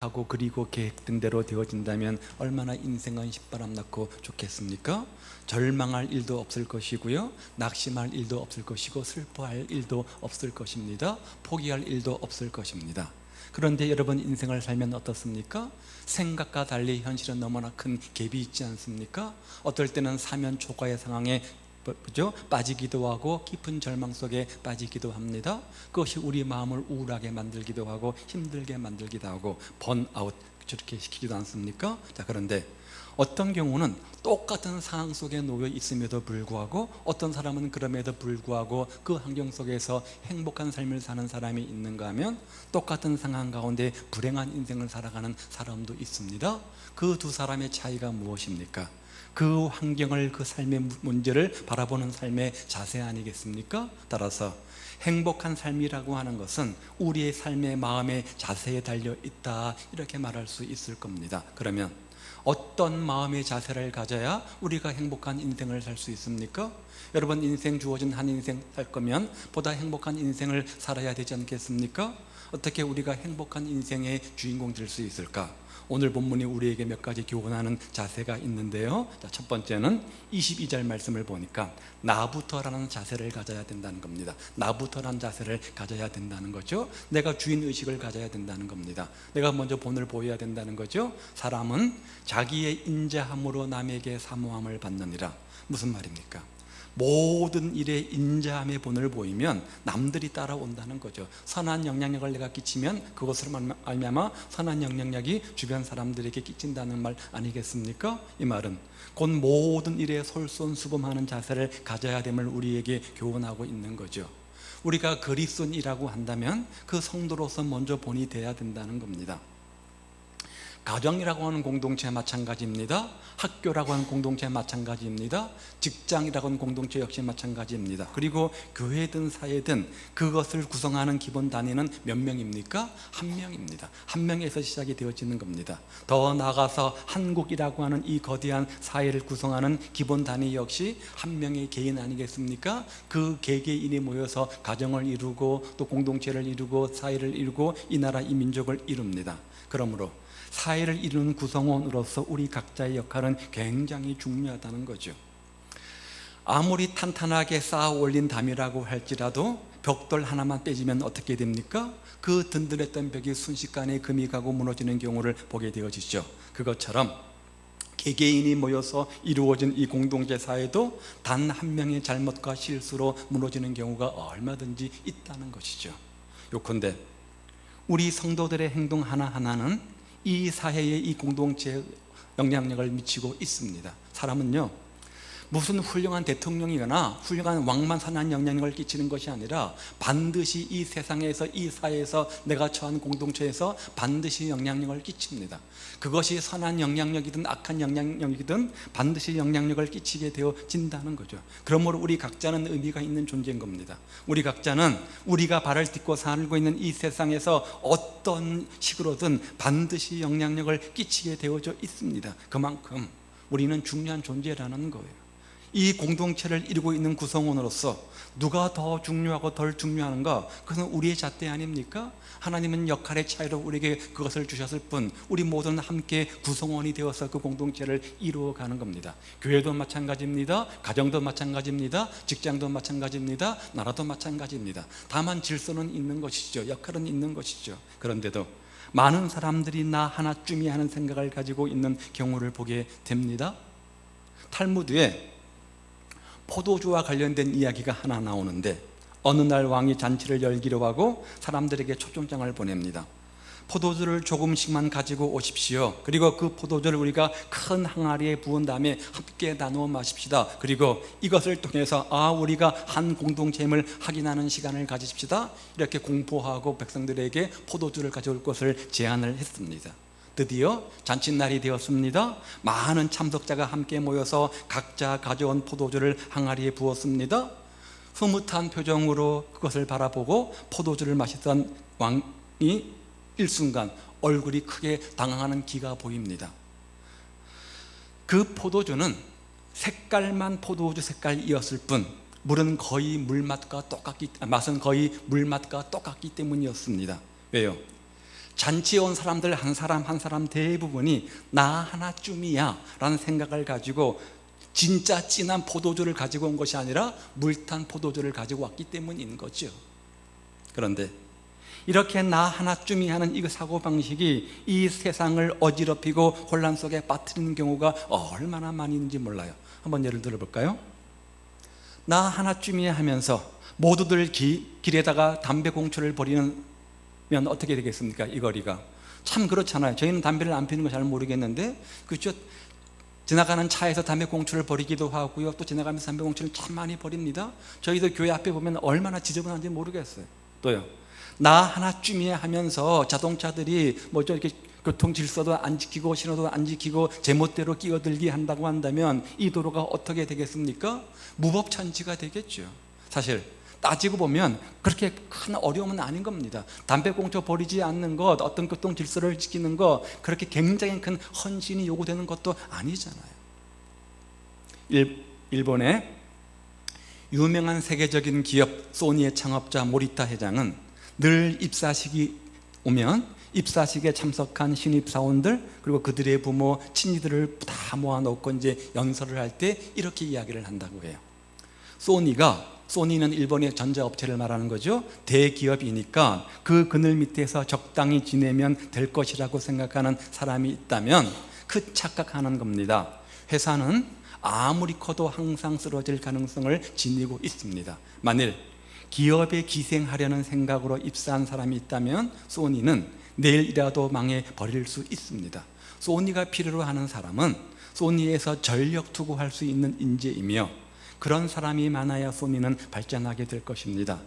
하고 그리고 계획된 대로 되어진다면 얼마나 인생은 신바람났고 좋겠습니까? 절망할 일도 없을 것이고요, 낙심할 일도 없을 것이고, 슬퍼할 일도 없을 것입니다. 포기할 일도 없을 것입니다. 그런데 여러분, 인생을 살면 어떻습니까? 생각과 달리 현실은 너무나 큰 갭이 있지 않습니까? 어떨 때는 사면 초과의 상황에 빠지기도 하고 깊은 절망 속에 빠지기도 합니다. 그것이 우리 마음을 우울하게 만들기도 하고 힘들게 만들기도 하고 번아웃 저렇게 시키지도 않습니까? 자, 그런데 어떤 경우는 똑같은 상황 속에 놓여 있음에도 불구하고 어떤 사람은 그럼에도 불구하고 그 환경 속에서 행복한 삶을 사는 사람이 있는가 하면 똑같은 상황 가운데 불행한 인생을 살아가는 사람도 있습니다. 그 두 사람의 차이가 무엇입니까? 그 환경을, 그 삶의 문제를 바라보는 삶의 자세 아니겠습니까? 따라서 행복한 삶이라고 하는 것은 우리의 삶의 마음의 자세에 달려 있다, 이렇게 말할 수 있을 겁니다. 그러면 어떤 마음의 자세를 가져야 우리가 행복한 인생을 살 수 있습니까? 여러분, 인생 주어진 한 인생 살 거면 보다 행복한 인생을 살아야 되지 않겠습니까? 어떻게 우리가 행복한 인생의 주인공 될 수 있을까? 오늘 본문이 우리에게 몇 가지 교훈하는 자세가 있는데요. 자, 첫 번째는 22절 말씀을 보니까 나부터라는 자세를 가져야 된다는 겁니다. 나부터라는 자세를 가져야 된다는 거죠. 내가 주인의식을 가져야 된다는 겁니다. 내가 먼저 본을 보여야 된다는 거죠. 사람은 자기의 인자함으로 남에게 사모함을 받느니라. 무슨 말입니까? 모든 일에 인자함의 본을 보이면 남들이 따라온다는 거죠. 선한 영향력을 내가 끼치면 그것으로 말미암아 선한 영향력이 주변 사람들에게 끼친다는 말 아니겠습니까? 이 말은 곧 모든 일에 솔선수범하는 자세를 가져야 됨을 우리에게 교훈하고 있는 거죠. 우리가 그리스도인이라고 한다면 그 성도로서 먼저 본이 돼야 된다는 겁니다. 가정이라고 하는 공동체 마찬가지입니다. 학교라고 하는 공동체 마찬가지입니다. 직장이라고 하는 공동체 역시 마찬가지입니다. 그리고 교회든 사회든 그것을 구성하는 기본 단위는 몇 명입니까? 한 명입니다. 한 명에서 시작이 되어지는 겁니다. 더 나아가서 한국이라고 하는 이 거대한 사회를 구성하는 기본 단위 역시 한 명의 개인 아니겠습니까? 그 개개인이 모여서 가정을 이루고 또 공동체를 이루고 사회를 이루고 이 나라 이 민족을 이룹니다. 그러므로 사회를 이루는 구성원으로서 우리 각자의 역할은 굉장히 중요하다는 거죠. 아무리 탄탄하게 쌓아 올린 담이라고 할지라도 벽돌 하나만 빼지면 어떻게 됩니까? 그 든든했던 벽이 순식간에 금이 가고 무너지는 경우를 보게 되어지죠. 그것처럼 개개인이 모여서 이루어진 이 공동체 사회도 단 한 명의 잘못과 실수로 무너지는 경우가 얼마든지 있다는 것이죠. 요컨대 우리 성도들의 행동 하나하나는 이 사회에, 이 공동체에 영향력을 미치고 있습니다. 사람은요, 무슨 훌륭한 대통령이거나 훌륭한 왕만 선한 영향력을 끼치는 것이 아니라 반드시 이 세상에서, 이 사회에서, 내가 처한 공동체에서 반드시 영향력을 끼칩니다. 그것이 선한 영향력이든 악한 영향력이든 반드시 영향력을 끼치게 되어진다는 거죠. 그러므로 우리 각자는 의미가 있는 존재인 겁니다. 우리 각자는 우리가 발을 딛고 살고 있는 이 세상에서 어떤 식으로든 반드시 영향력을 끼치게 되어져 있습니다. 그만큼 우리는 중요한 존재라는 거예요. 이 공동체를 이루고 있는 구성원으로서 누가 더 중요하고 덜 중요한가? 그것은 우리의 잣대 아닙니까? 하나님은 역할의 차이로 우리에게 그것을 주셨을 뿐 우리 모두는 함께 구성원이 되어서 그 공동체를 이루어가는 겁니다. 교회도 마찬가지입니다. 가정도 마찬가지입니다. 직장도 마찬가지입니다. 나라도 마찬가지입니다. 다만 질서는 있는 것이죠. 역할은 있는 것이죠. 그런데도 많은 사람들이 나 하나쯤이 하는 생각을 가지고 있는 경우를 보게 됩니다. 탈무드에 포도주와 관련된 이야기가 하나 나오는데 어느 날 왕이 잔치를 열기로 하고 사람들에게 초청장을 보냅니다. 포도주를 조금씩만 가지고 오십시오. 그리고 그 포도주를 우리가 큰 항아리에 부은 다음에 함께 나누어 마십시다. 그리고 이것을 통해서 우리가 한 공동체임을 확인하는 시간을 가지십시다. 이렇게 공포하고 백성들에게 포도주를 가져올 것을 제안을 했습니다. 드디어 잔칫날이 되었습니다. 많은 참석자가 함께 모여서 각자 가져온 포도주를 항아리에 부었습니다. 흐뭇한 표정으로 그것을 바라보고 포도주를 마시던 왕이 일순간 얼굴이 크게 당황하는 기가 보입니다. 그 포도주는 색깔만 포도주 색깔이었을 뿐 물은 거의 맛은 거의 물맛과 똑같기 때문이었습니다. 왜요? 잔치에 온 사람들 한 사람 한 사람 대부분이 나 하나쯤이야 라는 생각을 가지고 진짜 진한 포도주를 가지고 온 것이 아니라 물탄 포도주를 가지고 왔기 때문인 거죠. 그런데 이렇게 나 하나쯤이 하는 이 사고방식이 이 세상을 어지럽히고 혼란 속에 빠뜨리는 경우가 얼마나 많이 있는지 몰라요. 한번 예를 들어볼까요? 나 하나쯤이 하면서 모두들 길에다가 담배 공초를 버리면 어떻게 되겠습니까? 이 거리가 참 그렇잖아요. 저희는 담배를 안 피우는 거 잘 모르겠는데, 그렇죠? 지나가는 차에서 담배 공초를 버리기도 하고요, 또 지나가면서 담배 공초를 참 많이 버립니다. 저희도 교회 앞에 보면 얼마나 지저분한지 모르겠어요. 또요, 나 하나쯤이야 하면서 자동차들이 좀 이렇게 교통 질서도 안 지키고 신호도 안 지키고 제멋대로 끼어들기 한다고 한다면 이 도로가 어떻게 되겠습니까? 무법천지가 되겠죠. 사실 따지고 보면 그렇게 큰 어려움은 아닌 겁니다. 담배 공초 버리지 않는 것, 어떤 교통 질서를 지키는 것, 그렇게 굉장히 큰 헌신이 요구되는 것도 아니잖아요. 일본의 유명한 세계적인 기업 소니의 창업자 모리타 회장은 늘 입사식이 오면 입사식에 참석한 신입사원들 그리고 그들의 부모, 친지들을 다 모아놓고 이제 연설을 할 때 이렇게 이야기를 한다고 해요. 소니는 일본의 전자업체를 말하는 거죠. 대기업이니까 그 그늘 밑에서 적당히 지내면 될 것이라고 생각하는 사람이 있다면 그 착각하는 겁니다. 회사는 아무리 커도 항상 쓰러질 가능성을 지니고 있습니다. 만일 기업에 기생하려는 생각으로 입사한 사람이 있다면 소니는 내일이라도 망해버릴 수 있습니다. 소니가 필요로 하는 사람은 소니에서 전력 투구할 수 있는 인재이며 그런 사람이 많아야 소니는 발전하게 될 것입니다.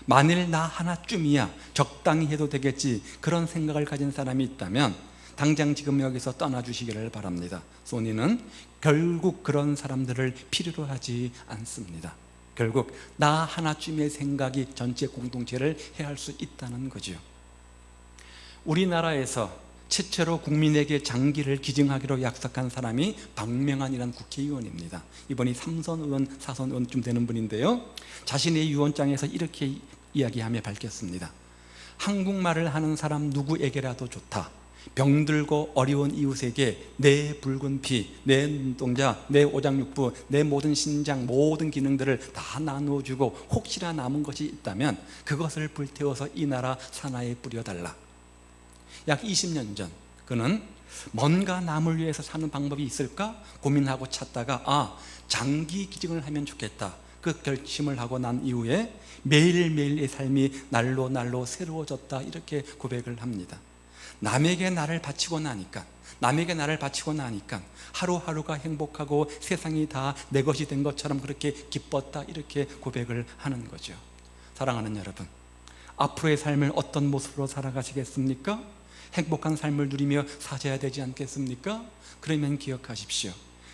만일 나 하나쯤이야 적당히 해도 되겠지 그런 생각을 가진 사람이 있다면 당장 지금 여기서 떠나주시기를 바랍니다. 소니는 결국 그런 사람들을 필요로 하지 않습니다. 결국 나 하나쯤의 생각이 전체 공동체를 해할 수 있다는 거죠. 우리나라에서 최초로 국민에게 장기를 기증하기로 약속한 사람이 박명환이라는 국회의원입니다. 이번이 3선 의원, 4선 의원쯤 되는 분인데요, 자신의 유언장에서 이렇게 이야기하며 밝혔습니다. 한국말을 하는 사람 누구에게라도 좋다. 병들고 어려운 이웃에게 내 붉은 피, 내 눈동자, 내 오장육부, 내 모든 신장, 모든 기능들을 다 나누어주고 혹시나 남은 것이 있다면 그것을 불태워서 이 나라 산하에 뿌려달라. 약 20년 전 그는 뭔가 남을 위해서 사는 방법이 있을까 고민하고 찾다가 장기 기증을 하면 좋겠다 그 결심을 하고 난 이후에 매일매일의 삶이 날로 새로워졌다 이렇게 고백을 합니다. 남에게 나를 바치고 나니까 하루하루가 행복하고 세상이 다 내 것이 된 것처럼 그렇게 기뻤다 이렇게 고백을 하는 거죠. 사랑하는 여러분, 앞으로의 삶을 어떤 모습으로 살아가시겠습니까? 행복한 삶을 누리며 사셔야 되지 않겠습니까? 그러면 기억하십시오.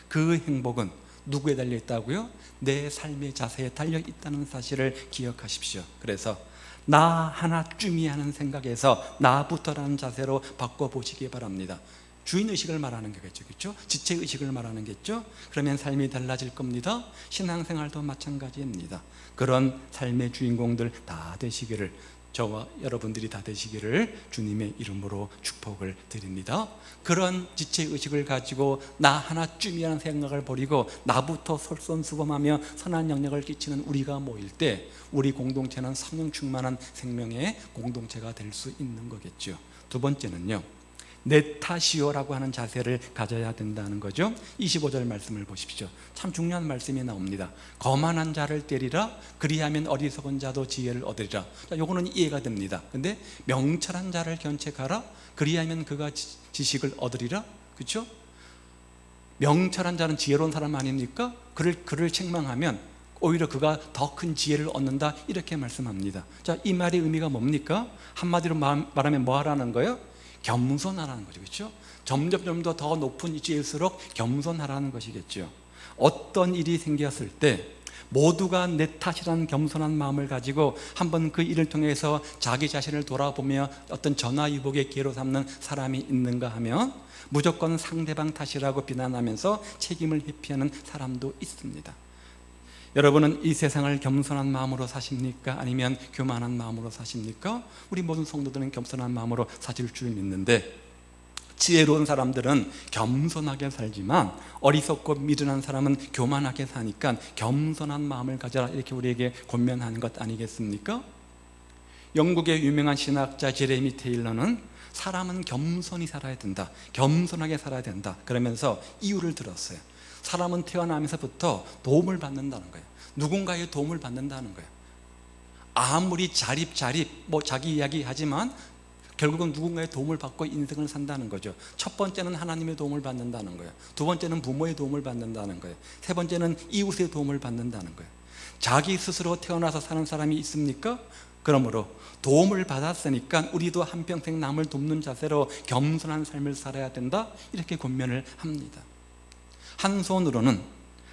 그 행복은 누구에 달려 있다고요? 내 삶의 자세에 달려 있다는 사실을 기억하십시오. 그래서 나 하나쯤이 하는 생각에서 나부터라는 자세로 바꿔보시기 바랍니다. 주인의식을 말하는 거겠죠, 그렇죠? 지체의식을 말하는 거겠죠? 그러면 삶이 달라질 겁니다. 신앙생활도 마찬가지입니다. 그런 삶의 주인공들 다 되시기를, 저와 여러분들이 다 되시기를 주님의 이름으로 축복을 드립니다. 그런 지체의식을 가지고 나 하나쯤이라는 생각을 버리고 나부터 솔선수범하며 선한 영향을 끼치는 우리가 모일 때 우리 공동체는 성령 충만한 생명의 공동체가 될 수 있는 거겠죠. 두 번째는요, 내 탓이요라고 하는 자세를 가져야 된다는 거죠. 25절 말씀을 보십시오. 참 중요한 말씀이 나옵니다. 거만한 자를 때리라, 그리하면 어리석은 자도 지혜를 얻으리라. 자, 요거는 이해가 됩니다. 근데 명철한 자를 견책하라, 그리하면 그가 지식을 얻으리라. 그렇죠? 명철한 자는 지혜로운 사람 아닙니까? 그를 책망하면 오히려 그가 더 큰 지혜를 얻는다 이렇게 말씀합니다. 자, 이 말의 의미가 뭡니까? 한마디로 말하면 뭐 하라는 거예요? 겸손하라는 거죠. 그렇죠? 점점 더 높은 위치일수록 겸손하라는 것이겠죠. 어떤 일이 생겼을 때 모두가 내 탓이라는 겸손한 마음을 가지고 한번 그 일을 통해서 자기 자신을 돌아보며 어떤 전화위복의 기회로 삼는 사람이 있는가 하면 무조건 상대방 탓이라고 비난하면서 책임을 회피하는 사람도 있습니다. 여러분은 이 세상을 겸손한 마음으로 사십니까? 아니면 교만한 마음으로 사십니까? 우리 모든 성도들은 겸손한 마음으로 사실 줄 믿는데, 지혜로운 사람들은 겸손하게 살지만 어리석고 미련한 사람은 교만하게 사니까 겸손한 마음을 가져라, 이렇게 우리에게 권면하는 것 아니겠습니까? 영국의 유명한 신학자 제레미 테일러는 사람은 겸손히 살아야 된다, 겸손하게 살아야 된다 그러면서 이유를 들었어요. 사람은 태어나면서부터 도움을 받는다는 거예요. 누군가의 도움을 받는다는 거예요. 아무리 자립 자기 이야기 하지만 결국은 누군가의 도움을 받고 인생을 산다는 거죠. 첫 번째는 하나님의 도움을 받는다는 거예요. 두 번째는 부모의 도움을 받는다는 거예요. 세 번째는 이웃의 도움을 받는다는 거예요. 자기 스스로 태어나서 사는 사람이 있습니까? 그러므로 도움을 받았으니까 우리도 한평생 남을 돕는 자세로 겸손한 삶을 살아야 된다, 이렇게 권면을 합니다. 한 손으로는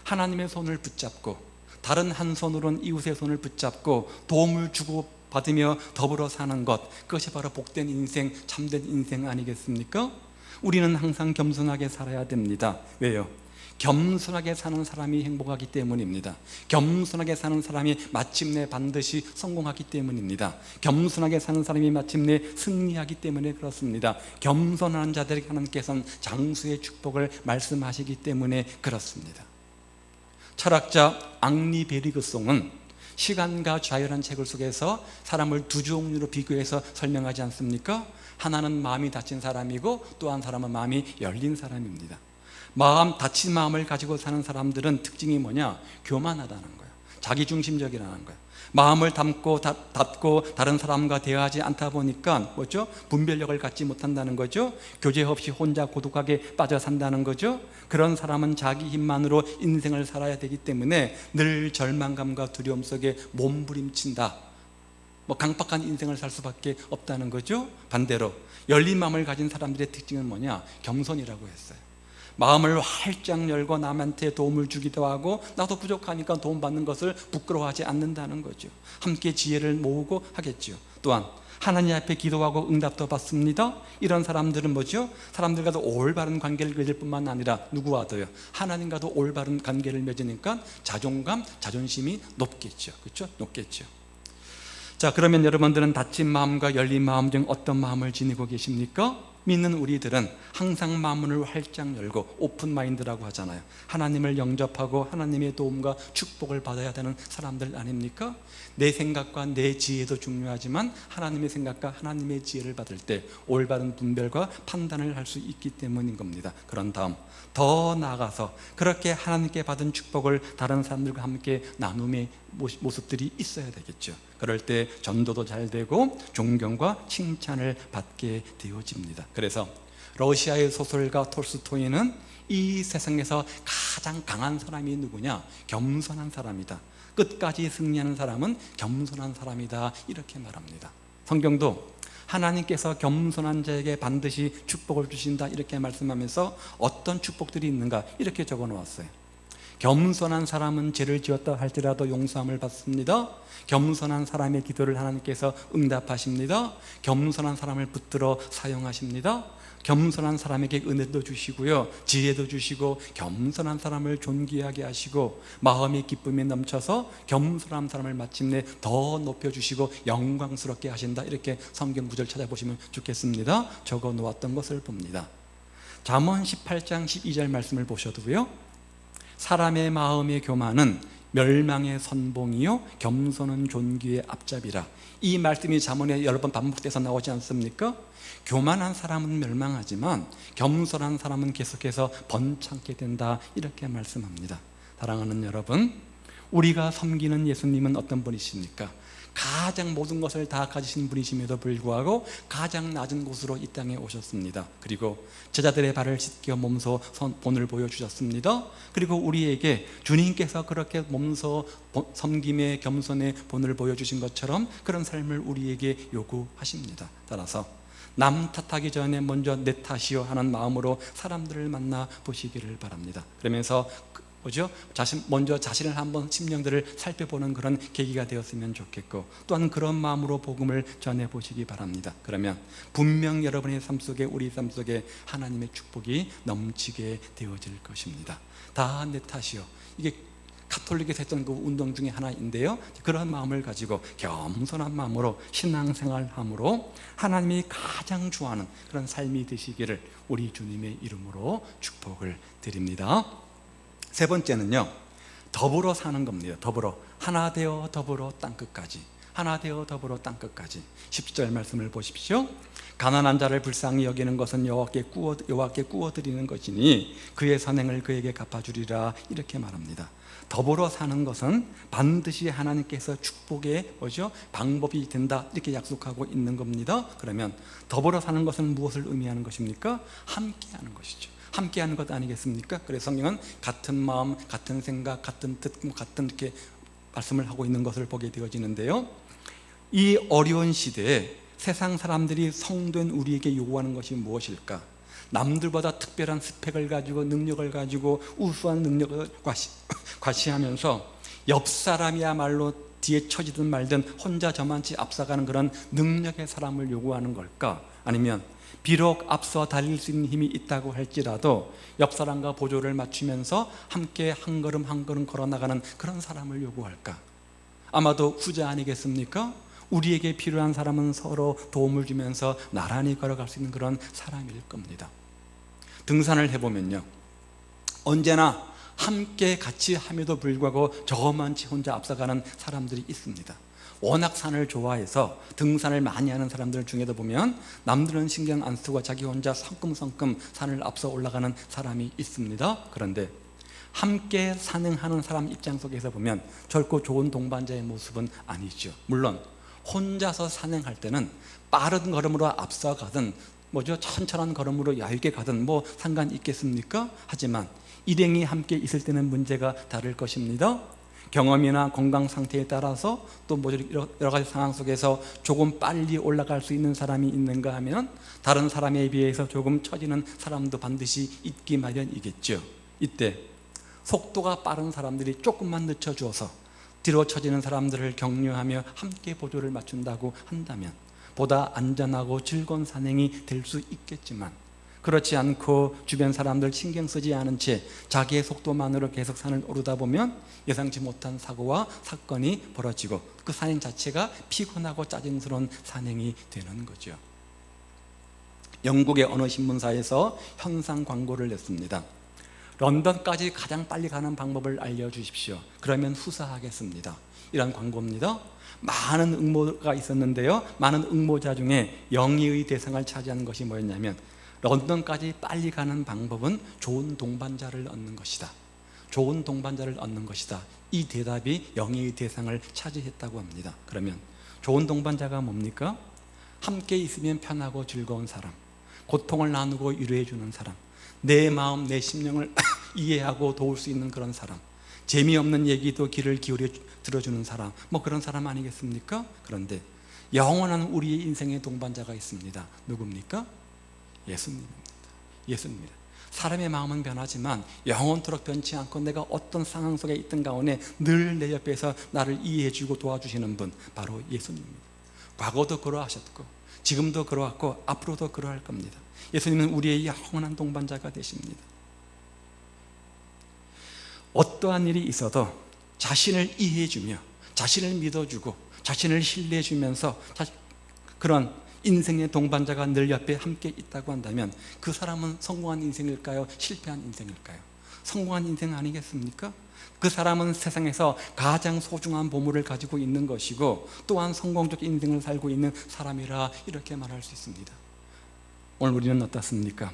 하나님의 손을 붙잡고 다른 한 손으로는 이웃의 손을 붙잡고 도움을 주고 받으며 더불어 사는 것, 그것이 바로 복된 인생, 참된 인생 아니겠습니까? 우리는 항상 겸손하게 살아야 됩니다. 왜요? 겸손하게 사는 사람이 행복하기 때문입니다. 겸손하게 사는 사람이 마침내 반드시 성공하기 때문입니다. 겸손하게 사는 사람이 마침내 승리하기 때문에 그렇습니다. 겸손한 자들에게 하나님께서는 장수의 축복을 말씀하시기 때문에 그렇습니다. 철학자 앙리 베리그송은 시간과 자유라는 책을 속에서 사람을 두 종류로 비교해서 설명하지 않습니까? 하나는 마음이 닫힌 사람이고 또 한 사람은 마음이 열린 사람입니다. 닫힌 마음을 가지고 사는 사람들은 특징이 뭐냐? 교만하다는 거예요. 자기중심적이라는 거예요. 마음을 닫고 다른 사람과 대화하지 않다 보니까 뭐죠? 분별력을 갖지 못한다는 거죠. 교제 없이 혼자 고독하게 빠져 산다는 거죠. 그런 사람은 자기 힘만으로 인생을 살아야 되기 때문에 늘 절망감과 두려움 속에 몸부림친다, 강박한 인생을 살 수밖에 없다는 거죠. 반대로 열린 마음을 가진 사람들의 특징은 뭐냐? 겸손이라고 했어요. 마음을 활짝 열고 남한테 도움을 주기도 하고 나도 부족하니까 도움받는 것을 부끄러워하지 않는다는 거죠. 함께 지혜를 모으고 하겠죠. 또한 하나님 앞에 기도하고 응답도 받습니다. 이런 사람들은 뭐죠? 사람들과도 올바른 관계를 맺을 뿐만 아니라 누구와도요? 하나님과도 올바른 관계를 맺으니까 자존감, 자존심이 높겠죠. 그렇죠? 높겠죠. 자, 그러면 여러분들은 닫힌 마음과 열린 마음 중 어떤 마음을 지니고 계십니까? 믿는 우리들은 항상 마음문을 활짝 열고 오픈마인드라고 하잖아요. 하나님을 영접하고 하나님의 도움과 축복을 받아야 되는 사람들 아닙니까? 내 생각과 내 지혜도 중요하지만 하나님의 생각과 하나님의 지혜를 받을 때 올바른 분별과 판단을 할 수 있기 때문인 겁니다. 그런 다음 더 나아가서 그렇게 하나님께 받은 축복을 다른 사람들과 함께 나눔의 모습들이 있어야 되겠죠. 그럴 때 전도도 잘 되고 존경과 칭찬을 받게 되어집니다. 그래서 러시아의 소설가 톨스토이는 이 세상에서 가장 강한 사람이 누구냐? 겸손한 사람이다. 끝까지 승리하는 사람은 겸손한 사람이다, 이렇게 말합니다. 성경도 하나님께서 겸손한 자에게 반드시 축복을 주신다, 이렇게 말씀하면서 어떤 축복들이 있는가 이렇게 적어 놓았어요. 겸손한 사람은 죄를 지었다 할지라도 용서함을 받습니다. 겸손한 사람의 기도를 하나님께서 응답하십니다. 겸손한 사람을 붙들어 사용하십니다. 겸손한 사람에게 은혜도 주시고요, 지혜도 주시고, 겸손한 사람을 존귀하게 하시고, 마음의 기쁨이 넘쳐서 겸손한 사람을 마침내 더 높여주시고 영광스럽게 하신다, 이렇게 성경 구절 찾아보시면 좋겠습니다. 적어 놓았던 것을 봅니다. 잠언 18장 12절 말씀을 보셔도요, 사람의 마음의 교만은 멸망의 선봉이요 겸손은 존귀의 앞잡이라. 이 말씀이 잠언에 여러 번 반복돼서 나오지 않습니까? 교만한 사람은 멸망하지만 겸손한 사람은 계속해서 번창게 된다, 이렇게 말씀합니다. 사랑하는 여러분, 우리가 섬기는 예수님은 어떤 분이십니까? 가장 모든 것을 다 가지신 분이심에도 불구하고 가장 낮은 곳으로 이 땅에 오셨습니다. 그리고 제자들의 발을 씻겨 몸소 본을 보여주셨습니다. 그리고 우리에게 주님께서 그렇게 몸소 섬김의 겸손의 본을 보여주신 것처럼 그런 삶을 우리에게 요구하십니다. 따라서 남 탓하기 전에 먼저 내 탓이요 하는 마음으로 사람들을 만나 보시기를 바랍니다. 그러면서 먼저 자신을 한번 심령들을 살펴보는 그런 계기가 되었으면 좋겠고, 또한 그런 마음으로 복음을 전해보시기 바랍니다. 그러면 분명 여러분의 삶 속에, 우리 삶 속에 하나님의 축복이 넘치게 되어질 것입니다. 다 내 탓이요, 이게 가톨릭에서 했던 그 운동 중에 하나인데요, 그런 마음을 가지고 겸손한 마음으로 신앙생활함으로 하나님이 가장 좋아하는 그런 삶이 되시기를 우리 주님의 이름으로 축복을 드립니다. 세 번째는요, 더불어 사는 겁니다. 더불어, 하나 되어 더불어 땅끝까지, 하나 되어 더불어 땅끝까지. 10절 말씀을 보십시오. 가난한 자를 불쌍히 여기는 것은 여호와께 꾸어드리는 것이니 그의 선행을 그에게 갚아주리라, 이렇게 말합니다. 더불어 사는 것은 반드시 하나님께서 축복의 방법이 된다, 이렇게 약속하고 있는 겁니다. 그러면 더불어 사는 것은 무엇을 의미하는 것입니까? 함께하는 것이죠. 함께하는 것 아니겠습니까? 그래서 성경은 같은 마음, 같은 생각, 같은 뜻, 같은 이렇게 말씀을 하고 있는 것을 보게 되어지는데요, 이 어려운 시대에 세상 사람들이 성도인 우리에게 요구하는 것이 무엇일까? 남들보다 특별한 스펙을 가지고 능력을 가지고 우수한 능력을 과시하면서 옆 사람이야말로 뒤에 처지든 말든 혼자 저만치 앞서가는 그런 능력의 사람을 요구하는 걸까? 아니면 비록 앞서 달릴 수 있는 힘이 있다고 할지라도 옆 사람과 보조를 맞추면서 함께 한 걸음 한 걸음 걸어나가는 그런 사람을 요구할까? 아마도 후자 아니겠습니까? 우리에게 필요한 사람은 서로 도움을 주면서 나란히 걸어갈 수 있는 그런 사람일 겁니다. 등산을 해보면요, 언제나 함께 같이 함에도 불구하고 저만치 혼자 앞서가는 사람들이 있습니다. 워낙 산을 좋아해서 등산을 많이 하는 사람들 중에도 보면 남들은 신경 안 쓰고 자기 혼자 성큼성큼 산을 앞서 올라가는 사람이 있습니다. 그런데 함께 산행하는 사람 입장 속에서 보면 결코 좋은 동반자의 모습은 아니죠. 물론 혼자서 산행할 때는 빠른 걸음으로 앞서가든 천천한 걸음으로 얇게 가든 상관 있겠습니까? 하지만 일행이 함께 있을 때는 문제가 다를 것입니다. 경험이나 건강 상태에 따라서 또 여러 가지 상황 속에서 조금 빨리 올라갈 수 있는 사람이 있는가 하면 다른 사람에 비해서 조금 처지는 사람도 반드시 있기 마련이겠죠. 이때 속도가 빠른 사람들이 조금만 늦춰줘서 뒤로 처지는 사람들을 격려하며 함께 보조를 맞춘다고 한다면 보다 안전하고 즐거운 산행이 될 수 있겠지만, 그렇지 않고 주변 사람들 신경 쓰지 않은 채 자기의 속도만으로 계속 산을 오르다 보면 예상치 못한 사고와 사건이 벌어지고 그 산행 자체가 피곤하고 짜증스러운 산행이 되는 거죠. 영국의 어느 신문사에서 현상 광고를 냈습니다. 런던까지 가장 빨리 가는 방법을 알려주십시오. 그러면 후사하겠습니다. 이런 광고입니다. 많은 응모가 있었는데요, 많은 응모자 중에 영예의 대상을 차지하는 것이 뭐였냐면, 런던까지 빨리 가는 방법은 좋은 동반자를 얻는 것이다. 좋은 동반자를 얻는 것이다. 이 대답이 영예의 대상을 차지했다고 합니다. 그러면 좋은 동반자가 뭡니까? 함께 있으면 편하고 즐거운 사람, 고통을 나누고 위로해 주는 사람, 내 마음, 내 심령을 이해하고 도울 수 있는 그런 사람, 재미없는 얘기도 귀를 기울여 들어주는 사람, 그런 사람 아니겠습니까? 그런데 영원한 우리의 인생의 동반자가 있습니다. 누굽니까? 예수님입니다. 예수님입니다. 사람의 마음은 변하지만 영원토록 변치 않고 내가 어떤 상황 속에 있든 가운데 늘 내 옆에서 나를 이해해주고 도와주시는 분, 바로 예수님입니다. 과거도 그러하셨고 지금도 그러하고 앞으로도 그러할 겁니다. 예수님은 우리의 영원한 동반자가 되십니다. 어떠한 일이 있어도 자신을 이해해주며 자신을 믿어주고 자신을 신뢰해주면서 그런 인생의 동반자가 늘 옆에 함께 있다고 한다면 그 사람은 성공한 인생일까요? 실패한 인생일까요? 성공한 인생 아니겠습니까? 그 사람은 세상에서 가장 소중한 보물을 가지고 있는 것이고 또한 성공적 인생을 살고 있는 사람이라 이렇게 말할 수 있습니다. 오늘 우리는 어떻습니까?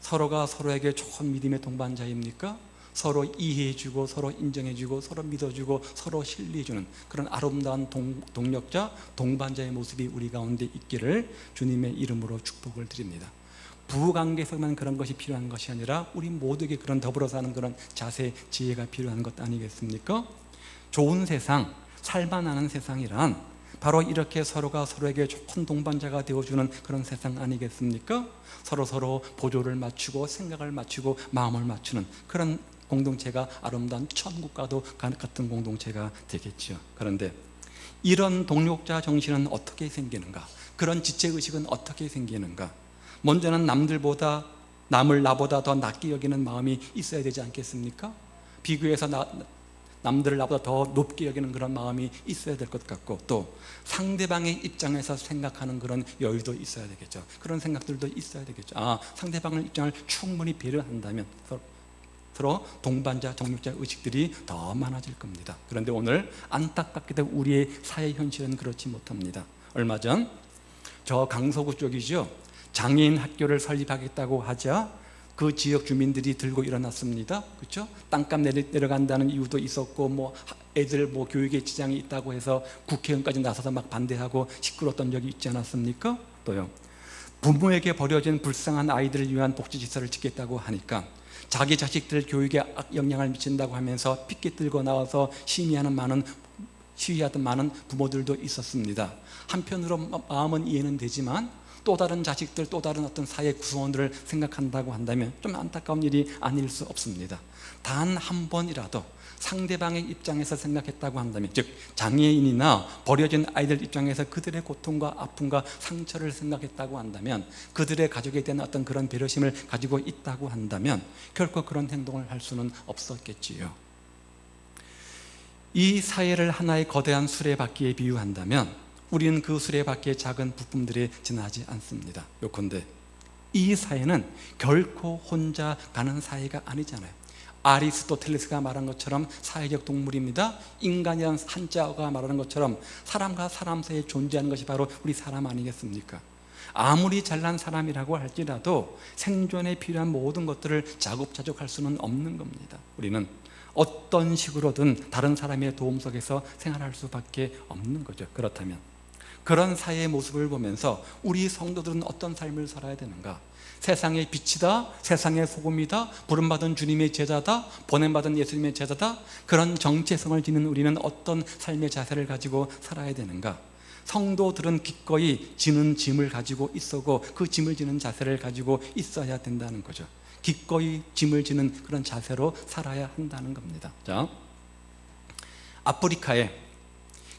서로가 서로에게 좋은 믿음의 동반자입니까? 서로 이해해주고 서로 인정해주고 서로 믿어주고 서로 신뢰해주는 그런 아름다운 동력자, 동반자의 모습이 우리 가운데 있기를 주님의 이름으로 축복을 드립니다. 부부관계에서만 그런 것이 필요한 것이 아니라 우리 모두에게 그런 더불어 사는 그런 자세, 지혜가 필요한 것 아니겠습니까? 좋은 세상, 살만하는 세상이란 바로 이렇게 서로가 서로에게 좋은 동반자가 되어주는 그런 세상 아니겠습니까? 서로 보조를 맞추고 생각을 맞추고 마음을 맞추는 그런 공동체가 아름다운 천국과도 같은 공동체가 되겠죠. 그런데 이런 동력자 정신은 어떻게 생기는가? 그런 지체의식은 어떻게 생기는가? 먼저는 남을 나보다 더 낫게 여기는 마음이 있어야 되지 않겠습니까? 비교해서 남들을 나보다 더 높게 여기는 그런 마음이 있어야 될 것 같고, 또 상대방의 입장에서 생각하는 그런 여유도 있어야 되겠죠. 그런 생각들도 있어야 되겠죠. 상대방의 입장을 충분히 배려한다면 서로 동반자, 정육자 의식들이 더 많아질 겁니다. 그런데 오늘 안타깝게도 우리의 사회 현실은 그렇지 못합니다. 얼마 전 저 강서구 쪽이죠. 장애인 학교를 설립하겠다고 하자 그 지역 주민들이 들고 일어났습니다. 그렇죠? 땅값 내려간다는 이유도 있었고, 뭐 애들 뭐 교육에 지장이 있다고 해서 국회의원까지 나서서 막 반대하고 시끄러웠던 적이 있지 않았습니까? 또요, 부모에게 버려진 불쌍한 아이들을 위한 복지시설을 짓겠다고 하니까 자기 자식들 교육에 악영향을 미친다고 하면서 피켓 들고 나와서 시위하던 많은 부모들도 있었습니다. 한편으로 마음은 이해는 되지만 또 다른 자식들, 또 다른 어떤 사회 구성원들을 생각한다고 한다면 좀 안타까운 일이 아닐 수 없습니다. 단 한 번이라도 상대방의 입장에서 생각했다고 한다면, 즉 장애인이나 버려진 아이들 입장에서 그들의 고통과 아픔과 상처를 생각했다고 한다면, 그들의 가족에 대한 어떤 그런 배려심을 가지고 있다고 한다면 결코 그런 행동을 할 수는 없었겠지요. 이 사회를 하나의 거대한 수레바퀴에 비유한다면 우리는 그 수레바퀴의 작은 부품들에 지나지 않습니다. 요컨대 이 사회는 결코 혼자 가는 사회가 아니잖아요. 아리스토텔레스가 말한 것처럼 사회적 동물입니다. 인간이라는 한자가 말하는 것처럼 사람과 사람 사이에 존재하는 것이 바로 우리 사람 아니겠습니까? 아무리 잘난 사람이라고 할지라도 생존에 필요한 모든 것들을 자급자족할 수는 없는 겁니다. 우리는 어떤 식으로든 다른 사람의 도움 속에서 생활할 수밖에 없는 거죠. 그렇다면 그런 사회의 모습을 보면서 우리 성도들은 어떤 삶을 살아야 되는가? 세상의 빛이다, 세상의 소금이다, 부름받은 주님의 제자다, 보냄받은 예수님의 제자다, 그런 정체성을 지닌 우리는 어떤 삶의 자세를 가지고 살아야 되는가? 성도들은 기꺼이 지는 짐을 가지고 있었고 그 짐을 지는 자세를 가지고 있어야 된다는 거죠. 기꺼이 짐을 지는 그런 자세로 살아야 한다는 겁니다. 자, 아프리카에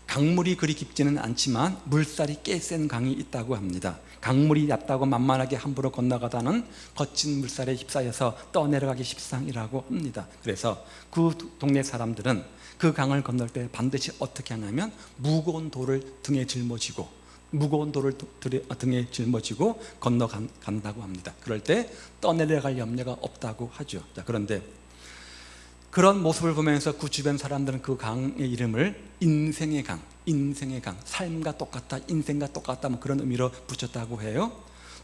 강물이 그리 깊지는 않지만 물살이 꽤 센 강이 있다고 합니다. 강물이 얕다고 만만하게 함부로 건너가다는 거친 물살에 휩싸여서 떠내려가기 십상이라고 합니다. 그래서 그 동네 사람들은 그 강을 건널 때 반드시 어떻게 하냐면 무거운 돌을 등에 짊어지고 건너간다고 합니다. 그럴 때 떠내려갈 염려가 없다고 하죠. 자, 그런데 그런 모습을 보면서 그 주변 사람들은 그 강의 이름을 인생의 강, 삶과 똑같다, 인생과 똑같다, 뭐 그런 의미로 붙였다고 해요.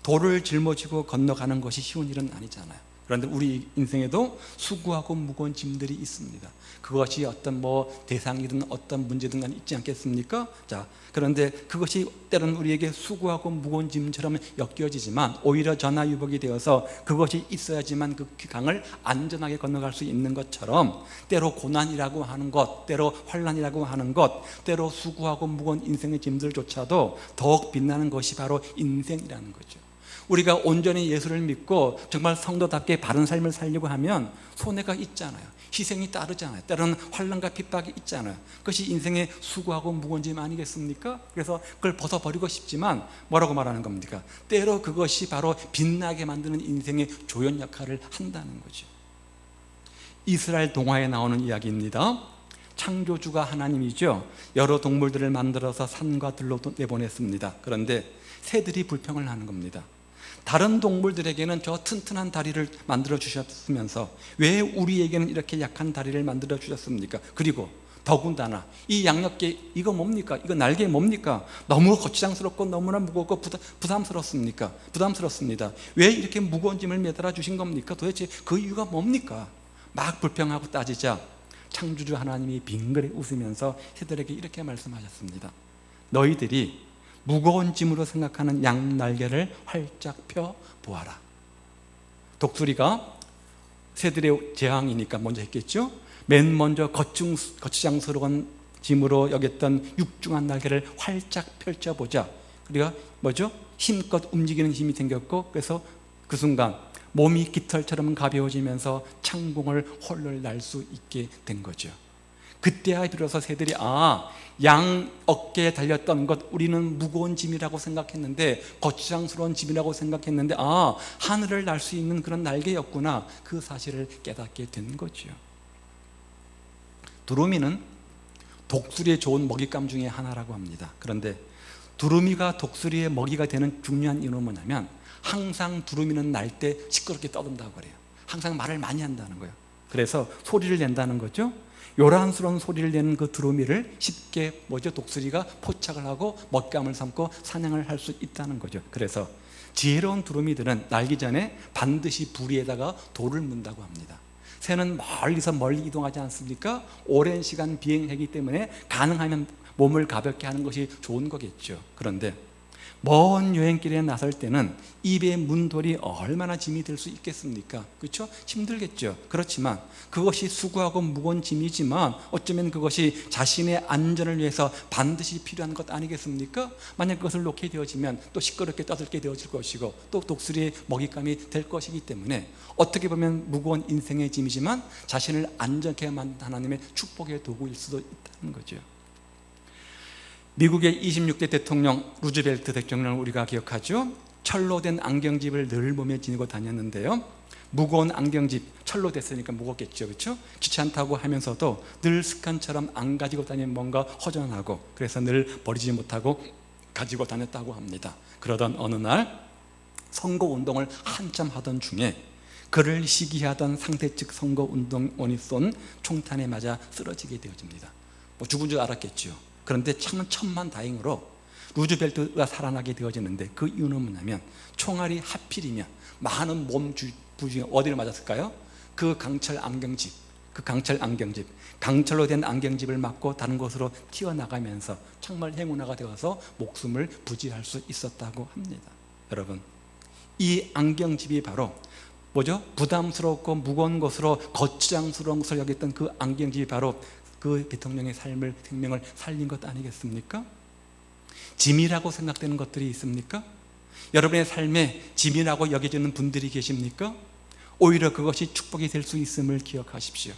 돌을 짊어지고 건너가는 것이 쉬운 일은 아니잖아요. 그런데 우리 인생에도 수고하고 무거운 짐들이 있습니다. 그것이 어떤 대상이든 어떤 문제든 간에 있지 않겠습니까? 자, 그런데 그것이 때로는 우리에게 수고하고 무거운 짐처럼 엮여지지만 오히려 전화위복이 되어서 그것이 있어야지만 그 강을 안전하게 건너갈 수 있는 것처럼 때로 고난이라고 하는 것, 때로 환난이라고 하는 것, 때로 수고하고 무거운 인생의 짐들조차도 더욱 빛나는 것이 바로 인생이라는 거죠. 우리가 온전히 예수를 믿고 정말 성도답게 바른 삶을 살려고 하면 손해가 있잖아요. 희생이 따르잖아요. 때로는 환난과 핍박이 있잖아요. 그것이 인생의 수고하고 무거운 짐 아니겠습니까? 그래서 그걸 벗어버리고 싶지만 뭐라고 말하는 겁니까? 때로 그것이 바로 빛나게 만드는 인생의 조연 역할을 한다는 거죠. 이스라엘 동화에 나오는 이야기입니다. 창조주가 하나님이죠. 여러 동물들을 만들어서 산과 들로 내보냈습니다. 그런데 새들이 불평을 하는 겁니다. 다른 동물들에게는 저 튼튼한 다리를 만들어 주셨으면서 왜 우리에게는 이렇게 약한 다리를 만들어 주셨습니까? 그리고 더군다나 이 양옆에 이거 뭡니까? 이거 날개 뭡니까? 너무 거추장스럽고 너무나 무겁고 부담스럽습니다. 왜 이렇게 무거운 짐을 매달아 주신 겁니까? 도대체 그 이유가 뭡니까? 막 불평하고 따지자 창조주 하나님이 빙그레 웃으면서 새들에게 이렇게 말씀하셨습니다. 너희들이 무거운 짐으로 생각하는 양 날개를 활짝 펴 보아라. 독수리가 새들의 재앙이니까 먼저 했겠죠. 맨 먼저 거추장스러운 짐으로 여겼던 육중한 날개를 활짝 펼쳐보자. 그리고 뭐죠? 힘껏 움직이는 힘이 생겼고, 그래서 그 순간 몸이 깃털처럼 가벼워지면서 창공을 홀로 날 수 있게 된 거죠. 그때야 비로소 새들이 양 어깨에 달렸던 것 우리는 무거운 짐이라고 생각했는데, 거추장스러운 짐이라고 생각했는데 하늘을 날 수 있는 그런 날개였구나, 그 사실을 깨닫게 된 거죠. 두루미는 독수리에 좋은 먹잇감 중에 하나라고 합니다. 그런데 두루미가 독수리의 먹이가 되는 중요한 이유는 뭐냐면 항상 두루미는 날 때 시끄럽게 떠든다고 그래요. 항상 말을 많이 한다는 거예요. 그래서 소리를 낸다는 거죠. 요란스러운 소리를 내는 그 두루미를 쉽게 독수리가 포착을 하고 먹잇감을 삼고 사냥을 할 수 있다는 거죠. 그래서 지혜로운 두루미들은 날기 전에 반드시 부리에다가 돌을 문다고 합니다. 새는 멀리 이동하지 않습니까? 오랜 시간 비행하기 때문에 가능하면 몸을 가볍게 하는 것이 좋은 거겠죠. 그런데 먼 여행길에 나설 때는 입에 문 돌이 얼마나 짐이 될 수 있겠습니까? 그렇죠? 힘들겠죠. 그렇지만 그것이 수고하고 무거운 짐이지만 어쩌면 그것이 자신의 안전을 위해서 반드시 필요한 것 아니겠습니까? 만약 그것을 놓게 되어지면 또 시끄럽게 떠들게 되어질 것이고 또 독수리의 먹잇감이 될 것이기 때문에 어떻게 보면 무거운 인생의 짐이지만 자신을 안전케 만든 하나님의 축복의 도구일 수도 있다는 거죠. 미국의 26대 대통령 루즈벨트 대통령을 우리가 기억하죠. 철로 된 안경집을 늘 몸에 지니고 다녔는데요. 무거운 안경집, 철로 됐으니까 무겁겠죠, 그렇죠? 귀찮다고 하면서도 늘 습관처럼 안 가지고 다니면 뭔가 허전하고 그래서 늘 버리지 못하고 가지고 다녔다고 합니다. 그러던 어느 날 선거운동을 한참 하던 중에 그를 시기하던 상대 측 선거운동원이 쏜 총탄에 맞아 쓰러지게 되어집니다. 죽은 줄 알았겠죠. 그런데 참 천만다행으로 루즈벨트가 살아나게 되어지는데 그 이유는 뭐냐면 총알이 하필이면 많은 몸 부중에 어디를 맞았을까요? 그 강철 안경집, 강철로 된 안경집을 맞고 다른 곳으로 튀어나가면서 정말 행운아가 되어서 목숨을 부지할 수 있었다고 합니다. 여러분, 이 안경집이 바로 부담스럽고 무거운 것으로 거추장스러운 것을 여겼던 그 안경집이 바로 그 대통령의 생명을 살린 것 아니겠습니까? 짐이라고 생각되는 것들이 있습니까? 여러분의 삶에 짐이라고 여겨지는 분들이 계십니까? 오히려 그것이 축복이 될 수 있음을 기억하십시오.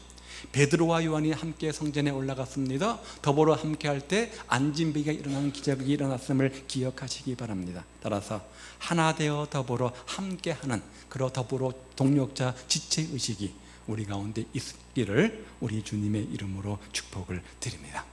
베드로와 요한이 함께 성전에 올라갔습니다. 더불어 함께 할 때 안진뱅이가 일어나는 기적이 일어났음을 기억하시기 바랍니다. 따라서 하나 되어 더불어 함께하는 그런 더불어 동력자 지체의식이 우리 가운데 있기를 우리 주님의 이름으로 축복을 드립니다.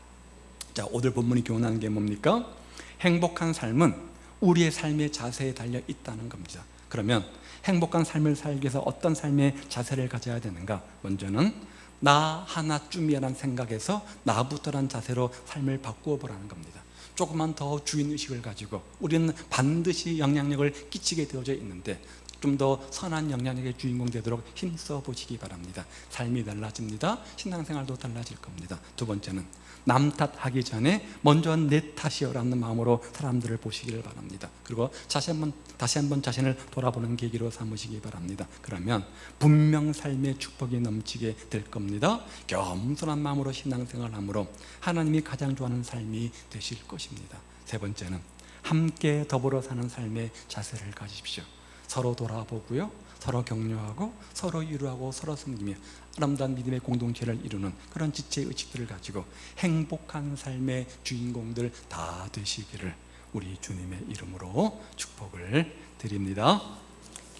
자, 오늘 본문이 교훈하는 게 뭡니까? 행복한 삶은 우리의 삶의 자세에 달려 있다는 겁니다. 그러면 행복한 삶을 살기 위해서 어떤 삶의 자세를 가져야 되는가? 먼저는 나 하나쯤이라는 생각에서 나부터라는 자세로 삶을 바꾸어 보라는 겁니다. 조금만 더 주인의식을 가지고 우리는 반드시 영향력을 끼치게 되어져 있는데 좀 더 선한 영향력의 주인공 되도록 힘써 보시기 바랍니다. 삶이 달라집니다. 신앙생활도 달라질 겁니다. 두 번째는 남 탓하기 전에 먼저 내 탓이여라는 마음으로 사람들을 보시기를 바랍니다. 그리고 다시 한번 자신을 돌아보는 계기로 삼으시기 바랍니다. 그러면 분명 삶의 축복이 넘치게 될 겁니다. 겸손한 마음으로 신앙생활함으로 하나님이 가장 좋아하는 삶이 되실 것입니다. 세 번째는 함께 더불어 사는 삶의 자세를 가지십시오. 서로 돌아보고요, 서로 격려하고 서로 위로하고 서로 섬기며 아름다운 믿음의 공동체를 이루는 그런 지체 의식들을 가지고 행복한 삶의 주인공들 다 되시기를 우리 주님의 이름으로 축복을 드립니다.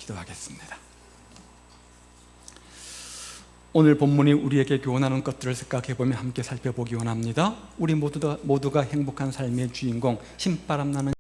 기도하겠습니다. 오늘 본문이 우리에게 교훈하는 것들을 생각해보며 함께 살펴보기 원합니다. 우리 모두가 행복한 삶의 주인공, 신바람 나는